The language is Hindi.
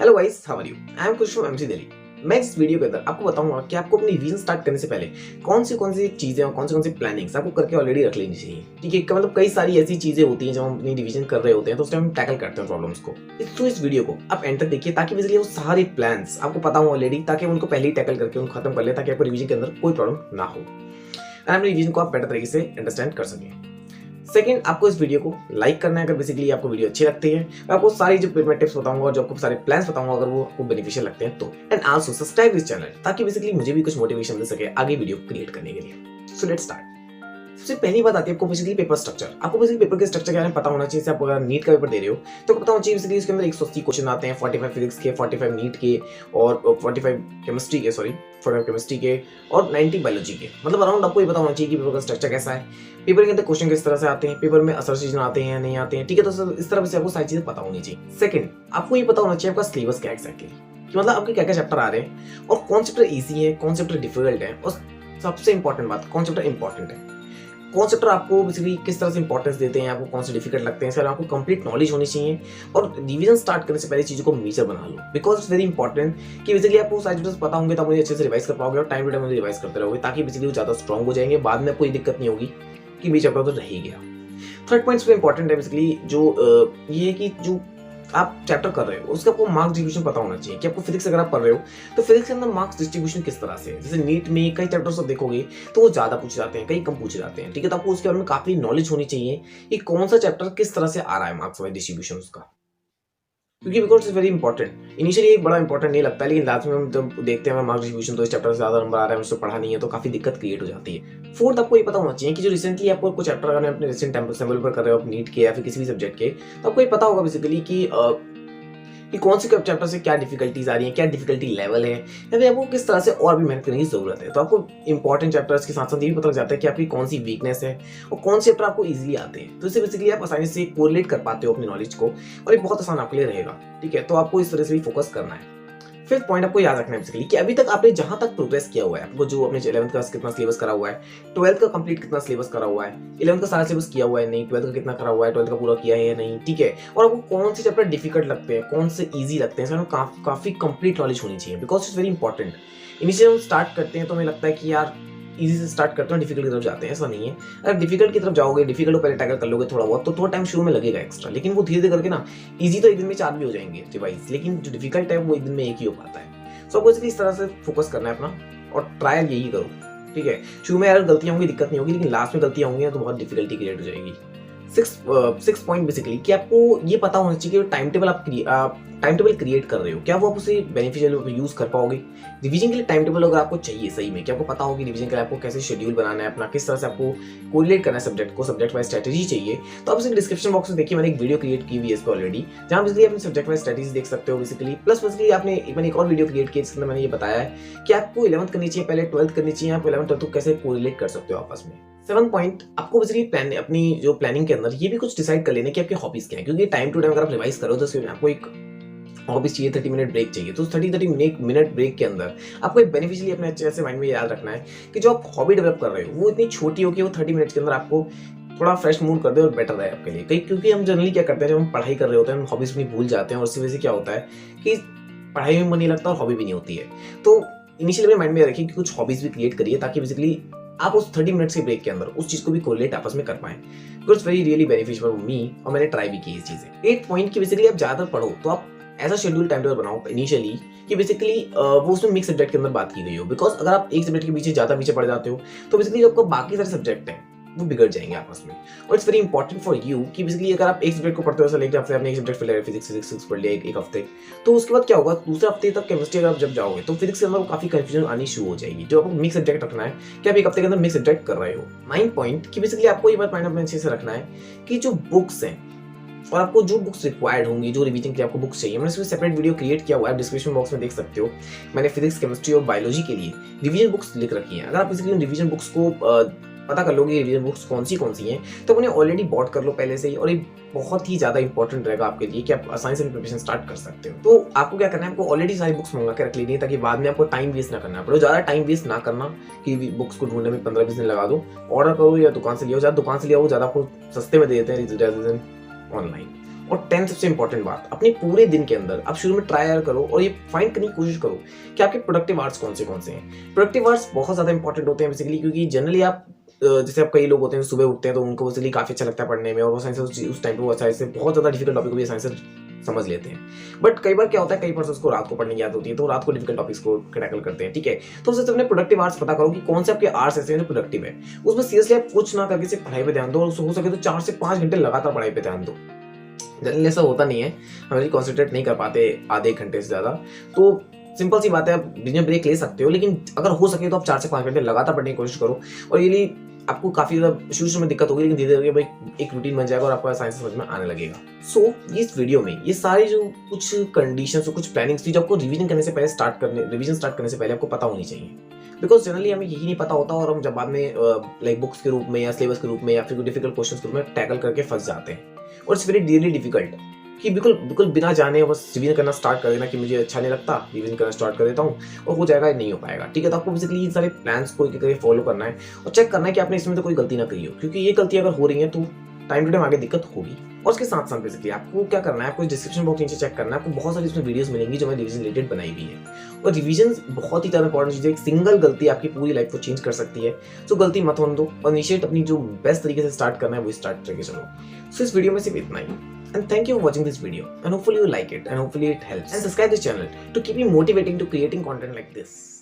Hello guys, how are you? I am Khush from MC Delhi. मैं इस वीडियो के अंदर आपको बताऊंगा कि आपको अपनी रिवीजन स्टार्ट करने से पहले कौन सी चीजें और कौन सी प्लानिंग्स आपको करके ऑलरेडी रख लेनी चाहिए। ठीक है, मतलब कई सारी ऐसी चीजें होती हैं जब हम अपनी रिवीजन कर रहे होते हैं तो उस टाइम हम टैकल करते हैं प्रॉब्लम्स को। तो इस वीडियो को आप एंड तक देखिए ताकि बेसिकली वो सारे प्लान्स आपको पता हो ऑलरेडी, ताकि उनको पहले ही टैकल करके उनको खत्म कर ले, ताकि आपको रिवीजन के अंदर कोई प्रॉब्लम ना हो और अपनी रिवीजन को आप बेटर तरीके से अंडरस्टैंड कर सकें। सेकंड, आपको इस वीडियो को लाइक करना है अगर बेसिकली आपको वीडियो अच्छी लगती है। मैं आपको सारी जो मैं टिप्स बताऊंगा और जो आपको सारे प्लान्स बताऊंगा अगर वो आपको बेनिफिशियल लगते हैं तो। And also subscribe this channel ताकि बेसिकली मुझे भी कुछ मोटिवेशन मिल सके आगे वीडियो क्रिएट करने के लिए। So let's start. सबसे पहली बात आती है आपको बेसिकली पेपर स्ट्रक्चर। आपको बेसिकली पेपर के स्ट्रक्चर के बारे में पता होना चाहिए। आप अगर नीट का पेपर दे रहे हो तो पता होना चाहिए बेसिकली इसके अंदर 180 क्वेश्चन आते हैं, 45 फिजिक्स के, 45 नीट के और 45 केमिस्ट्री के, 45 केमिस्ट्री के और 90 बायोलॉजी के। मतलब अराउंड आपको ये पता होना चाहिए कि पेपर का स्ट्रक्चर कैसा है, पेपर के अंदर क्वेश्चन किस तरह से आते हैं, पेपर में असरसीजन आते हैं या नहीं आते हैं। ठीक है, तो इस तरह से आपको सारी चीजें पता होनी चाहिए। सेकंड, आपको ये पता होना चाहिए आपका सिलेबस क्या एक्जैक्टली, कि मतलब आपके क्या क्या चैप्टर आ रहे हैं और कौन चैप्टर ईजी है, कौन चैप्टर डिफिकल्ट है, और सबसे इंपॉर्टेंट बात कौन चैप्टर इंपॉर्टेंट है, कौन चैप्टर आपको बेसिकली किस तरह से इंपॉर्टेंस देते हैं, आपको कौन से डिफिकल्ट लगते हैं। सर आपको कंप्लीट नॉलेज होनी चाहिए और रिवीजन स्टार्ट करने से पहले चीजों को मेजर बना लो, बिकॉज इट्स वेरी इंपॉर्टेंट कि बेसिकली आपको सारी चीजें पता होंगे तब मुझे अच्छे से रिवाइज कर पाओगे और टाइम टू टाइम रिवाइज करते रहोगे, ताकि बेसिकली वो ज्यादा स्ट्रॉन्ग हो जाएंगे। बाद में कोई दिक्कत नहीं होगी कि बीच चैप्टर तो रह ही गया। थर्ड पॉइंट वेरी इंपॉर्टेंट है बेसिकली जो ये है कि जो आप चैप्टर कर रहे हो उसका आपको मार्क्स डिस्ट्रीब्यूशन पता होना चाहिए। कि आपको फिजिक्स अगर आप पढ़ रहे हो तो फिजिक्स के अंदर मार्क्स डिस्ट्रीब्यूशन किस तरह से है। जैसे नीट में कई चैप्टर्स आप देखोगे तो वो ज्यादा पूछे जाते हैं, कई कम पूछे जाते हैं। ठीक है, तो आपको उसके बारे में काफी नॉलेज होनी चाहिए कि कौन सा चैप्टर किस तरह से आ रहा है मार्क्स वाइज डिस्ट्रीब्यूशन उसका, क्योंकि because it's very important. Initially एक बड़ा इंपॉर्टेंट नहीं लगता है, लेकिन लास्ट में हम जब देखते हैं मार्क्स डिस्ट्रीब्यूशन तो इस चैप्टर से ज्यादा नंबर आ रहा है, मुझसे पढ़ा नहीं है, तो काफी दिक्कत क्रिएट हो जाती है। फोर्थ, आपको ये पता होना चाहिए कि जो रिसेंटली आपको कुछ चैप्टर अगर अपने रिसेंट टेम्पल पर कर रहे हो आप नीट के या फिर किसी भी सब्जेक्ट के, तो आपको ये पता होगा बेसिकली कि कौन से चैप्टर से क्या डिफिकल्टीज आ रही है, क्या डिफिकल्टी लेवल है, या फिर आपको किस तरह से और भी मेहनत करने की जरूरत है। तो आपको इंपॉर्टेंट चैप्टर्स के साथ साथ ये भी पता लग जाता है कि आपकी कौन सी वीकनेस है और कौन से चैप्टर आपको इजीली आते हैं। तो इससे बेसिकली आप आसानी से कोरिलेट कर पाते हो अपनी नॉलेज को और ये बहुत आसान आपके लिए रहेगा। ठीक है, तो आपको इस तरह से भी फोकस करना है। फिफ्थ पॉइंट आपको याद रखना है बेसिकली कि अभी तक आपने जहां तक प्रोग्रेस किया हुआ है, आपको जो अपने 11th का कितना सिलेबस करा हुआ है, 12th का कंप्लीट कितना सिलेबस करा हुआ है, 11th का सारा सिलेबस किया हुआ है नहीं, 12th का कितना करा हुआ है, 12th का पूरा किया है या नहीं। ठीक है, और आपको कौन से चैप्टर डिफिकल्ट लगते हैं, कौन से इजी लगते हैं, काफी कंप्लीट नॉलेज होनी चाहिए, because it's very important. Initial हम स्टार्ट करते हैं तो हमें लगता है कि यार इजी से स्टार्ट करते हैं, डिफिकल्ट की तरफ जाते हैं, ऐसा नहीं है। अगर डिफिकल्ट की तरफ जाओगे, डिफिकल्ट को पहले टैकल कर लोगे थोड़ा बहुत, तो थोड़ा टाइम शुरू में लगेगा एक्स्ट्रा, लेकिन वो धीरे धीरे करके ना इजी तो एक दिन में 4 भी हो जाएंगे रिवाइज, लेकिन जो डिफिकल्ट है वो एक दिन में 1 ही हो पाता है। सो आपको इस तरह से फोकस करना है अपना और ट्रायल यही करो। ठीक है, शुरू में यार गलतियां होंगी, दिक्कत नहीं होगी, लेकिन लास्ट में गलतियां होंगी तो बहुत डिफिकल्टी क्रिएट हो जाएगी। सिक्स पॉइंट बेसिकली कि आपको ये पता होना चाहिए कि टाइम टेबल क्रिएट कर रहे हो, क्या वो आप उसे बेनिफिशियल यूज कर पाओगे। रिवीजन के लिए टाइम टेबल अगर आपको चाहिए सही में, कि आपको पता हो कि रिवीजन के लिए आपको कैसे शेड्यूल बनाना है अपना, किस तरह से आपको कोरिलेट करना है सब्जेक्ट को, सब्जेक्ट वाइज स्ट्रेटेजी चाहिए, तो आप इसे डिस्क्रिप्शन बॉक्स में देखिए, मैंने एक वीडियो क्रिएट की हुई है इसको ऑलरेडी, जहां बेसिकली अपने सब्जेक्ट वाइज स्ट्रेटेजी देख सकते हो बेसिकली। प्लस बेसिकली मैंने एक और वीडियो क्रिएट की जिसके अंदर मैंने ये बताया है कि आपको 11th करनी चाहिए पहले, 12th करनी चाहिए, आप 11th 12th को कैसे कोरिलेट कर सकते हो आपस में। 7 पॉइंट, आपको बेसिकली अपनी जो प्लानिंग के अंदर ये भी कुछ डिसाइड कर लेना कि आपके हॉबीज क्या है, क्योंकि टाइम टू टाइम अगर आप रिवाइज करो तो आपको एक हॉबीज चाहिए, 30 मिनट ब्रेक चाहिए, तो 30 मिनट ब्रेक के अंदर आपको एक बेनिफिशियली अपने अच्छे से माइंड में याद रखना है कि जो आप हॉबी डेवलप कर रहे हो वो इतनी छोटी हो कि वो 30 मिनट के अंदर आपको थोड़ा फ्रेश मूड कर दे और बेटर रहे आपके लिए। क्योंकि हम जनरली क्या करते हैं, जब हम पढ़ाई कर रहे होते हैं हम हॉबीज अपनी भूल जाते हैं और इसी वजह से क्या होता है कि पढ़ाई में मन नहीं लगता और हॉबी भी नहीं होती है। तो इनिशियली अपने माइंड में रखिए कि कुछ हॉबीज भी क्रिएट करिए ताकि बेसिकली आप उस 30 मिनट्स के ब्रेक के अंदर उस चीज को भी कोरिलेट आपस में कर पाएं। It's very really beneficial for me और मैंने ट्राई भी की इस चीजें। 8 पॉइंट की बेसिकली आप ज्यादा पढ़ो तो आप ऐसा शेड्यूल टाइम टेबल बनाओ इनिशियली कि बेसिकली वो उसमें मिक्स सब्जेक्ट के अंदर बात की गई हो, बिकॉज अगर आप एक सब्जेक्ट के पीछे ज्यादा पीछे पड़ जाते हो तो बेसिकली जो आपको बाकी सारे सब्जेक्ट हैं वो बिगड़ जाएंगे आपस में। और it's very important for you कि बेसिकली अगर आप एक सब्जेक्ट को पढ़ते हो, जैसे एक हफ्ते आपने एक सब्जेक्ट पढ़ लिया, फिजिक्स पढ़ लिया एक हफ्ते, तो उसके बाद क्या होगा, दूसरे हफ्ते तक केमिस्ट्री अगर आप जब जाओगे तो फिजिक्स के अंदर काफी कंफ्यूजन आनी शुरू हो जाएगी। जो आपको मिक्स सब्जेक्ट रखना है कि आप एक हफ्ते के अंदर मिक्स सब्जेक्ट कर रहे हो। 9 पॉइंट कि बेसिकली आपको ये बात माइंड में अच्छे से रखना है कि जो बुक्स हैं और आपको जो बुक्स रिक्वायर्ड होंगी, जो रिवीजन के लिए आपको बुक्स चाहिए, मैंने इसमें सेपरेट वीडियो क्रिएट किया हुआ है, डिस्क्रिप्शन बॉक्स में देख सकते हो। मैंने फिजिक्स, केमिस्ट्री और बायोलॉजी के लिए रिवीजन बुक्स लिख रखी हैं। अगर आप बेसिकली उन रिवीजन बुक्स को पता कर लोगे रिवीजन बुक्स कौन सी हैं, तो उन्हें ऑलरेडी बॉट कर लो पहले से ही, और ये बहुत ही ज्यादा इंपॉर्टेंट रहेगा आपके लिए कि आप आसानी से प्रिपरेशन स्टार्ट कर सकते हो। तो आपको क्या करना है, आपको ऑलरेडी सारी बुक्स मंगा के रख लेनी है ताकि बाद में आपको टाइम वेस्ट ना करना पड़े। ज्यादा टाइम वेस्ट ना करना कि बुक्स को ढूंढने में 15-20 दिन लगा दो, ऑर्डर करो या दुकान से लियो, ज्यादा दुकान से लिया वो ज्यादा आपको सस्ते में दे देते हैं ऑनलाइन। और 10 सबसे इंपॉर्टेंट बात, अपने पूरे दिन के अंदर आप शुरू में ट्राई करो और ये फाइंड करने की कोशिश करो कि आपके प्रोडक्टिव आवर्स कौन से हैं। प्रोडक्टिव आवर्स बहुत ज़्यादा इंपॉर्टेंट होते हैं बेसिकली, क्योंकि जनरली आप जैसे आप कई लोग होते हैं सुबह उठते हैं तो उनको बेसिकली काफ़ी अच्छा लगता है पढ़ने में, और वो साइंस उस टाइम पे वो साइंस से बहुत ज़्यादा डिफिकल्ट टॉपिक को भी साइंस से समझ लेते हैं। बट कई बार क्या होता है, कई पर्सन को रात को पढ़ने की आदत होती है, तो रात को डिफिकल्ट टॉपिक्स को टैकल करते हैं, ठीक है। तो सबसे अपने प्रोडक्टिव आवर्स पता करो कि कौन से आपके आवर्स ऐसे हैं जो प्रोडक्टिव है। उसमें सीरियसली आप कुछ ना करके सिर्फ पढ़ाई पे ध्यान दो, और हो सके तो 4 से 5 घंटे लगातार पढ़ाई पे ध्यान दो। जनरली ऐसा होता नहीं है, हम कॉन्सेंट्रेट नहीं कर पाते आधे घंटे से ज़्यादा, तो सिंपल सी बात है, आप बीच में ब्रेक ले सकते हो, लेकिन अगर हो सके तो आप 4 से 5 घंटे लगातार पढ़ने की कोशिश करो। और ये आपको काफ़ी ज़्यादा शुरू में दिक्कत होगी, लेकिन धीरे धीरे भाई एक रूटीन बन जाएगा और आपको साइंस समझ में आने लगेगा। सो इस वीडियो में ये सारी जो कुछ कंडीशंस और कुछ प्लानिंग्स थी जो आपको रिवीजन करने से पहले रिवीजन स्टार्ट करने से पहले आपको पता होनी चाहिए। बिकॉज जनरली हमें यही नहीं पता होता, और हम जब बाद में लाइक बुक्स के रूप में या सिलेबस के रूप में या फिर डिफिकल्ट क्वेश्चन के रूप में टैकल करके फंस जाते हैं। और इट्स वेरी रियली डिफिकल्ट कि बिल्कुल बिना जाने बस रिवीजन करना स्टार्ट कर देना कि मुझे अच्छा नहीं लगता, रिवीजन करना स्टार्ट कर देता हूँ और हो जाएगा, नहीं हो पाएगा, ठीक है। तो आपको बेसिकली इन सारे प्लान्स को एक फॉलो करना है और चेक करना है कि आपने इसमें तो कोई गलती ना करी हो, क्योंकि ये गलती अगर हो रही है तो टाइम टू टाइम आगे दिक्कत होगी। और उसके साथ साथ बेसिकली आपको क्या करना है, आपको डिस्क्रिप्शन बॉक्स नीचे चेक करना है, आपको बहुत सारी इसमें वीडियोस मिलेंगी जो मैंने रिवीजन रिलेटेड बनाई हुई है। और रिवीजन बहुत ही ज़्यादा इंपॉर्टेंट चीज़ है, एक सिंगल गलती आपकी पूरी लाइफ को चेंज कर सकती है। तो गलती मत होने दो और इनिशिएट अपनी जो बेस्ट तरीके से स्टार्ट करना है वो स्टार्ट करके चलो। सो इस वीडियो में सिर्फ इतना ही, and thank you for watching this video, and hopefully you like it and hopefully it helps, and subscribe this channel to keep me motivating to creating content like this.